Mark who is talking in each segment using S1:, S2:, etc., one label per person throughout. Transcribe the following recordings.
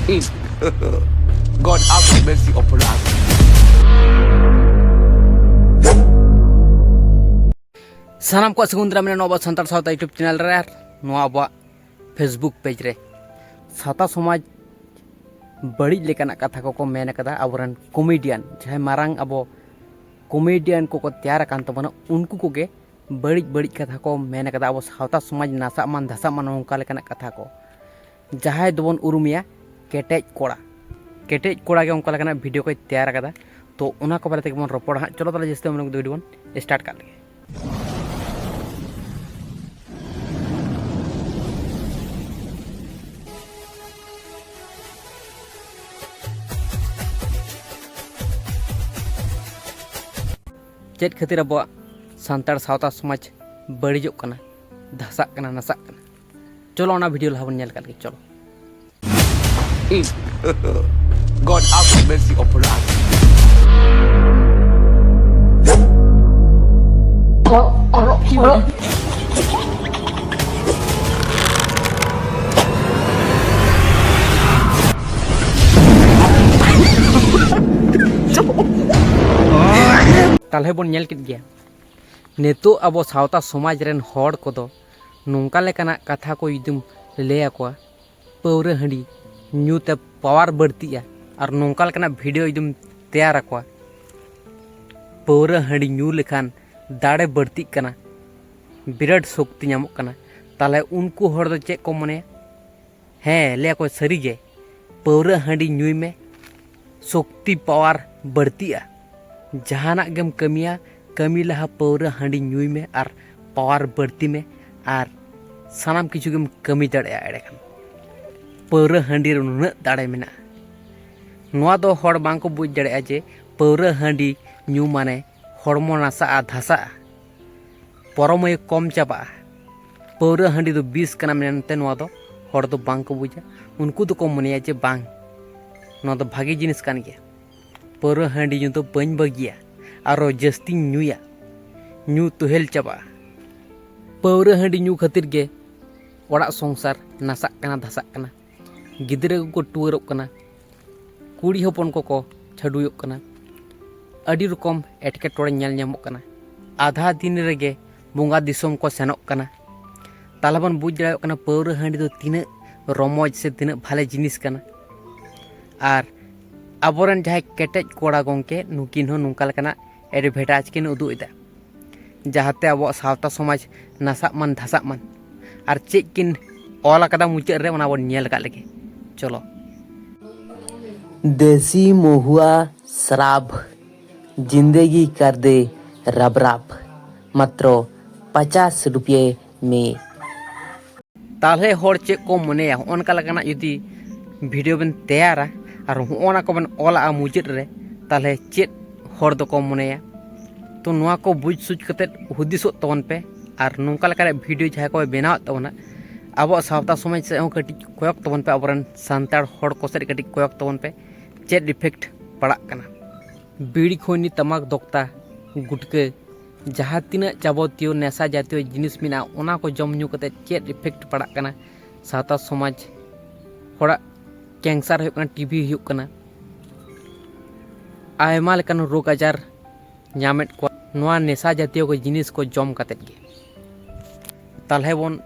S1: in. God have mercy upon us.
S2: सानाम को सगुंद्रा में नवा संतार सावता यूट्यूब चैनल रे नवा फेसबुक पेज रे सावता समाज बड़ी लेकाना कथा को मेन कदा अबरन कॉमेडियन जहां मारांग अब कॉमेडियन को तैयार कान तबना उनको को गे बड़ी बड़ी कथा को मेन कदा अब सावता समाज नासा मान धसा मान उनका लेकाना कथा को जहां दोबन उरुमिया केटेज कोड़ा के उनका लेकाना वीडियो को तैयार कदा तो उना को बारे ते मन रोपड़ हां चलो ताले जस्ते मन वीडियो बन स्टार्ट कर ले चेत खातिर अब सानतार सावता समाज बड़ीजोग कना धसाक कना नसाक कना चलो ओना वीडियो लहा बन नेल कर के चलो
S1: In. God have mercy upon us.
S2: तालहे बन नेल कित गया नेतो अब सावता समाज रेन हड़ कोदो नोंका लेकाना कथा को युदुम ले आकोआ पौरे हंडी न्यूते पावर बढ़तिया और नोंका लेकाना वीडियो युदुम तैयार आकोआ पौरे हंडी न्यू लेखान दाड़े बढ़ती कना बिराट शक्ति नामक कना ताले उनको हड़ दो चेक को मने हैं ले आको सरी गे पौरे हंडी न्यूई में शक्ति पावर बढ़तिया जहाना गेम कमिया कमी लहा पौरा हांडी न्यूई में और पावर बढ़ती में और सानाम किछु गेम कमी दाड़े एड़े खान पौरा हांडी रे नुना दाड़े मेना नोआ दो हड़ बांग को बुझ दाड़े जे पौरा हांडी न्यू माने हड़मो नासा धसा परमय कम चाबा पौरा हांडी दो 20 कना मेनते नोआ दो हड़ दो बांग को बुझा उनको तो को मनेया जे बांग नोआ दो भागी जिनिस कान गया पौरा हांडी न्यू तो बन बगिया और जस्ती न्यूया न्यू तुहेल चाबा पौरा हांडी न्यू खातिर गे ओड़ा संसार नासाक कना धसाक कना गिदरे को टुवरक कना कुड़ी हपन को छाडुयक कना अडी रकम एटकेटोड़े नेल ᱧᱟᱢᱚᱜ कना आधा दिन रेगे बोंगा दिसोम को सेनोक कना तालाबन बुझ दाड़ायोग कना पौरा हांडी दो तिना रमोज से तिना भाले जिनिस कना और आबोरन जहां केटेज कोड़ा गोंके नुकिन हो नुंका लेकाना एडभार्टाइज किन उदु इदा जहाते अब सावता समाज नासा मन धसा मन और चेक किन ऑल कदा मुचाद रे ओना बन नेल का लगे चलो
S3: देसी महुआ शराब जिंदगी कर दे रबराब मात्र 50 रुपये में
S2: ताले होड़ चेक को मनेया ओनका लेकाना यदि वीडियो बन तैयारा और होना को बन ऑला मुचाद रे ताले चेक हड़ दो को मनेया तो नुआ को बुझ सुझ कते हुदिसो तवन पे और नोंका लेकाना वीडियो जहां को बनाव तवना अब सावता समाज से हो कटी कोयक तवन पे अबरन सांतार हड़ को से कटी कोयक तवन पे चेक इफेक्ट पड़ा कना बीड़ी खोनी तमाक दोक्ता गुटके जहां तिना जाबतियो नेशा जातीय जिनिस मिना ओना को जम न्यू कते चेक इफेक्ट पड़ा कना सावता समाज हड़ा कैंसर हो कना टीबी हो कना आयमा लेकान रोग आजार नामेट को नोआ नेशा जातीय को जिनिस को जम कते गे तालहे बन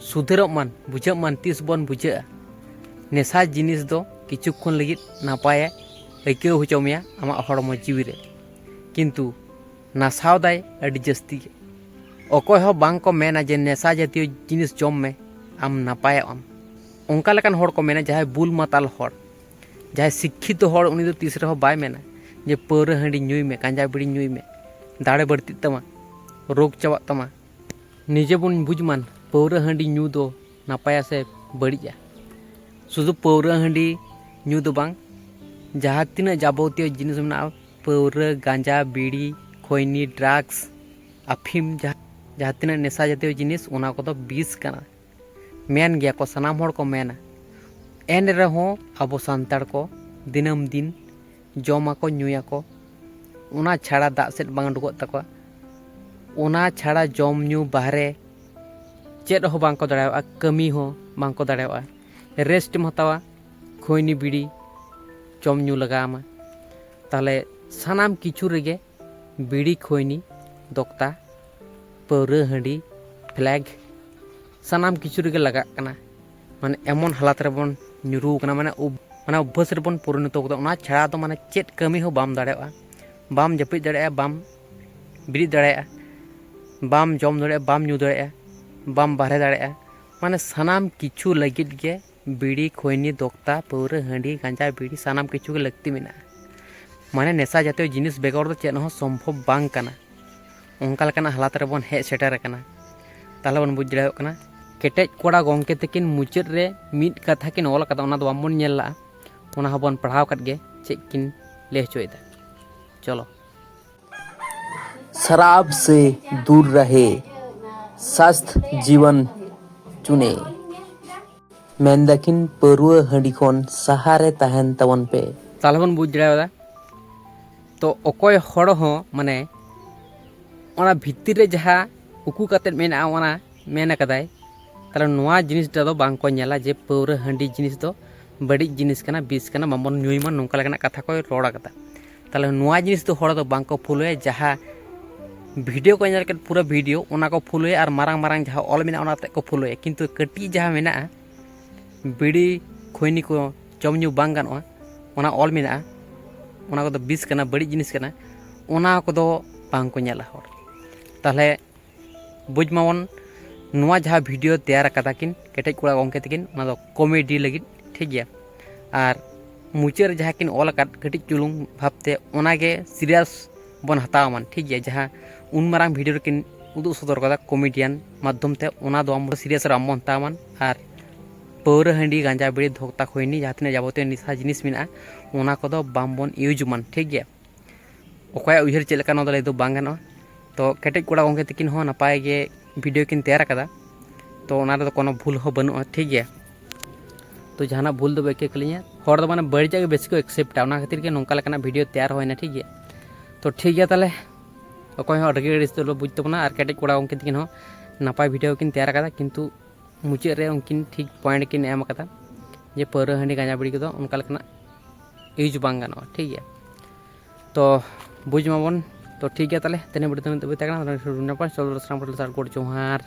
S2: सुधरक मान बुझक मान तीस बन बुझा नेशा जिनिस दो किछु खन लगित नापाय आइकेव होचमिया आमा हड़मो जीवी रे किंतु नासाव दाय अडी जस्ती अकोय हो बांग को मेना जे नेशा जातीय जिनिस जम में आम नापाय आम उनका लेकान हड़ को मेना जहां बुल माताल हड़ जहां शिक्षित हड़ उनी दो तीस रहो बाय मेना जे पौरा हांडी न्यूई में गांजा बीड़ी न्यूई में दाड़े बढ़ती तमा रोग चाबा तमा निजे बन बुझमान पौरा हांडी न्यू दो नापाया से बड़िया शुद्ध पौरा हांडी न्यू दो बांग जहां तीना जाबतिय जिनिस मेना पौरा गांजा बीड़ी खैनी ड्रग्स अफीम जहां तीना नेशा जातीय जिनिस ओना को 20 कना मेन गया को सनाम हड़ को मेना एन रहो अब सांतार को दिनम दिन जमा को न्यूया को ओना छाड़ा दाग सेट बांग डुगो तको ओना छाड़ा जम न्यू बाहरे चेद हो बांग को दाड़ावा कमी हो बांग को दाड़ावा रेस्ट हतावा खैनी बीड़ी जम ᱧᱩ लगामा ताले सानाम किछु रेगे बीड़ी खैनी दोक्ता पौरा हांडी फ्लैग सानाम किछु रेगे लगा कना माने एमन हालात रेबन ᱧᱩᱨᱩ कना माने अभ्यास रेबन परिणत कदा ओना छाड़ा तो माने चेत कमी हो बाम दाड़ेया बाम जपित दाड़ेया बाम बिरिद दाड़ेया बाम जम दाड़ेया बाम ᱧᱩ दाड़ेया बाम बाहरे दाड़ेया माने सानाम किछु लगित गे बीड़ी खैनी दोक्ता पौरा हांडी गांजा बीड़ी सानाम किछु के लगती मेना माने नेशा जातीय जिनिस बेगर तो चेन हो संभव बांग कना ओंका लेकाना हालात रेबन हेज सेटर कना ताहले बन बुझ दाड़ेयो कना केटेज कोड़ा गंके तकिन मुचाद रे मिद कथा किन ऑल कदा ओना दो बामबन नेला ओना हबन पढ़ाव कत गे चेक किन ले हचोयदा चलो
S3: शराब से दूर रहे स्वस्थ जीवन चुने मेंदाकिन परुआ हंडी खन सहारे तहन तवन पे
S2: ताहले बन बुझ दाड़ेयो तो अकोय हड़ हो माने ओना भितिर रे जहा उकू कते मेना ओना मेन कदाय ताहले नोआ जिनिस दा दो बांग को नेला जे पौरा हांडी जिनिस दो बड़ी जिनिस कना बिस कना मामन ᱧᱩᱭमा नोंका लेकना कथा को रोड़ा कदा ताहले नोआ जिनिस दो हड़ दो बांग को फॉलोया जहा वीडियो को नेल के पूरा वीडियो ओना को फॉलोया और मारांग मारांग जहा ऑल मेना ओना ते को फॉलोया किंतु कटी जहा मेना बीड़ी खैनी को जम ᱧᱩ बांग गानोआ ओना ऑल मेना ओना को दो बिस कना बड़ी जिनिस कना ओना को दो बांग को नेला हड़ ताहले बुझ मावन नोआ जहा वीडियो तैयार कदा किन केटेज कोड़ा गंके तकिन ओना दो कॉमेडी लगित ठीक गया और मुचाद जहा किन ऑल कट कटिज चुलुंग भाबते ओना गे सीरियस बन हताव मान ठीक गया जहा उन मारांग वीडियो किन उदु सदर कदा कॉमेडियन माध्यम ते ओना दो हम सीरियस राम हताव मान और पौरा हांडी गांजा बीड़ी धोक्ता खैनी जहा तिना जाबते निशा जिनिस मेना ओना कोदो बामबन यूज मान ठीक गया ओकया उहर चेलका नो दले दो बांग गानो तो केटेज कोड़ा गंके तकिन हो नपाय गे वीडियो किन तैयार कदा तो ओना रे कोनो भूल हो बनुआ ठीक गया तो जहाना भूल दो बेके कलिया हर दो माने बड़जा के बेसी को एक्सेप्ट ओना खातिर के नोंका लेकाना वीडियो तैयार होयना ठीक गया तो ठीक गया ताले अकोय हो अडगे रिस तो बुझ तबना और केटेज कोड़ा गंके तकिन हो नपाय वीडियो किन तैयार कदा किंतु मुचाद रे उनकिन ठीक पॉइंट किन एम कदा जे पौरा हांडी गांजा बीड़ी को उनका लेकाना यूज बांग गानो ठीक गया तो बुझ माबन तो ठीक गया ताले तेने वीडियो तो बेता कना नपाय चलो रसराम पटल सर गोड़ जोहार